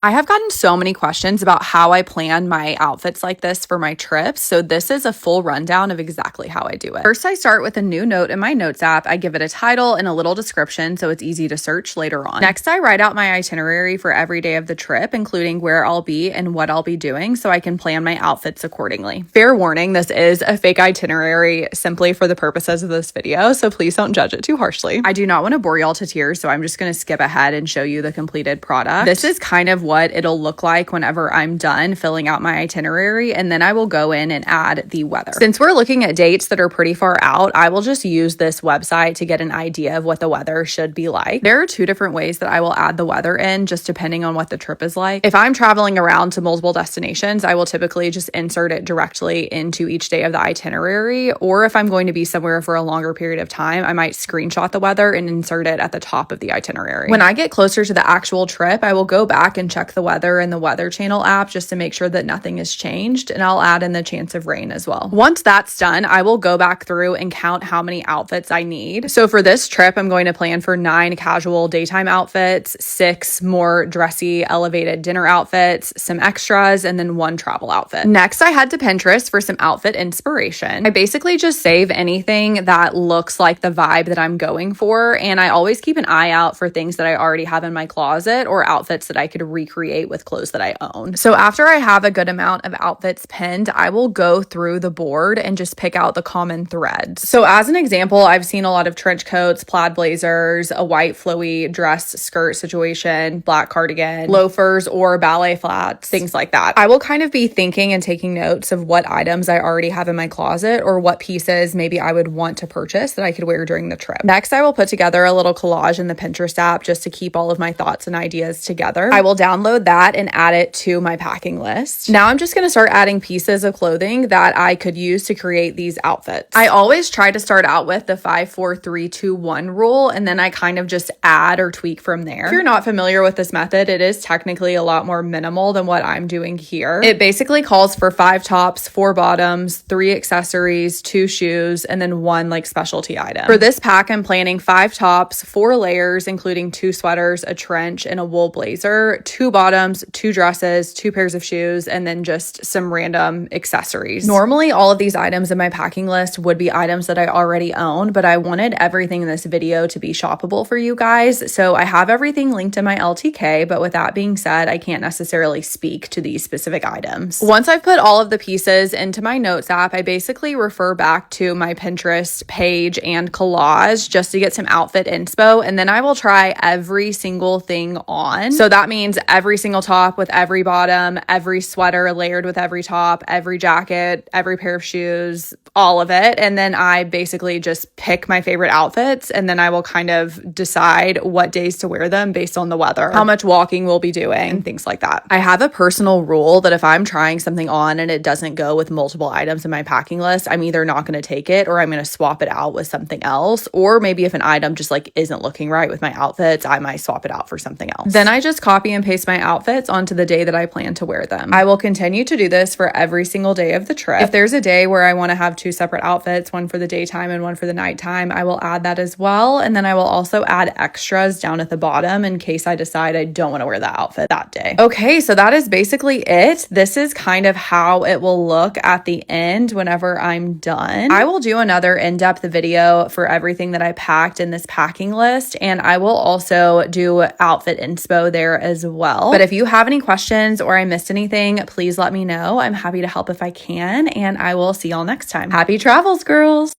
I have gotten so many questions about how I plan my outfits like this for my trips, so this is a full rundown of exactly how I do it. First, I start with a new note in my notes app. I give it a title and a little description so it's easy to search later on. Next, I write out my itinerary for every day of the trip, including where I'll be and what I'll be doing so I can plan my outfits accordingly. Fair warning, this is a fake itinerary simply for the purposes of this video, so please don't judge it too harshly. I do not want to bore y'all to tears, so I'm just going to skip ahead and show you the completed product. This is kind of what it'll look like whenever I'm done filling out my itinerary, and then I will go in and add the weather. Since we're looking at dates that are pretty far out, I will just use this website to get an idea of what the weather should be like. There are two different ways that I will add the weather in, just depending on what the trip is like. If I'm traveling around to multiple destinations, I will typically just insert it directly into each day of the itinerary, or if I'm going to be somewhere for a longer period of time, I might screenshot the weather and insert it at the top of the itinerary. When I get closer to the actual trip, I will go back and check the weather in the Weather Channel app just to make sure that nothing has changed, and I'll add in the chance of rain as well. Once that's done, I will go back through and count how many outfits I need. So for this trip, I'm going to plan for 9 casual daytime outfits, 6 more dressy elevated dinner outfits, some extras, and then 1 travel outfit. Next, I head to Pinterest for some outfit inspiration. I basically just save anything that looks like the vibe that I'm going for, and I always keep an eye out for things that I already have in my closet or outfits that I could recreate with clothes that I own. So after I have a good amount of outfits pinned, I will go through the board and just pick out the common threads. So as an example, I've seen a lot of trench coats, plaid blazers, a white flowy dress skirt situation, black cardigan, loafers, or ballet flats, things like that. I will kind of be thinking and taking notes of what items I already have in my closet or what pieces maybe I would want to purchase that I could wear during the trip. Next, I will put together a little collage in the Pinterest app just to keep all of my thoughts and ideas together. I will download that and add it to my packing list. Now I'm just going to start adding pieces of clothing that I could use to create these outfits. I always try to start out with the 5, 4, 3, 2, 1 rule, and then I kind of just add or tweak from there. If you're not familiar with this method, it is technically a lot more minimal than what I'm doing here. It basically calls for 5 tops, 4 bottoms, 3 accessories, 2 shoes, and then 1 like specialty item. For this pack, I'm planning 5 tops, 4 layers, including 2 sweaters, a trench, and a wool blazer, 2 bottoms, 2 dresses, 2 pairs of shoes, and then just some random accessories. Normally, all of these items in my packing list would be items that I already own, but I wanted everything in this video to be shoppable for you guys, so I have everything linked in my LTK, but with that being said, I can't necessarily speak to these specific items. Once I've put all of the pieces into my notes app, I basically refer back to my Pinterest page and collage just to get some outfit inspo, and then I will try every single thing on. So that means every single top with every bottom, every sweater layered with every top, every jacket, every pair of shoes, all of it. And then I basically just pick my favorite outfits, and then I will kind of decide what days to wear them based on the weather, how much walking we'll be doing, and things like that. I have a personal rule that if I'm trying something on and it doesn't go with multiple items in my packing list, I'm either not going to take it or I'm going to swap it out with something else. Or maybe if an item just like isn't looking right with my outfits, I might swap it out for something else. Then I just copy and paste my outfits onto the day that I plan to wear them. I will continue to do this for every single day of the trip. If there's a day where I want to have 2 separate outfits, one for the daytime and one for the nighttime, I will add that as well. And then I will also add extras down at the bottom in case I decide I don't want to wear that outfit that day. Okay, so that is basically it. This is kind of how it will look at the end whenever I'm done. I will do another in-depth video for everything that I packed in this packing list, and I will also do outfit inspo there as well. But if you have any questions or I missed anything, please let me know. I'm happy to help if I can, and I will see y'all next time. Happy travels, girls!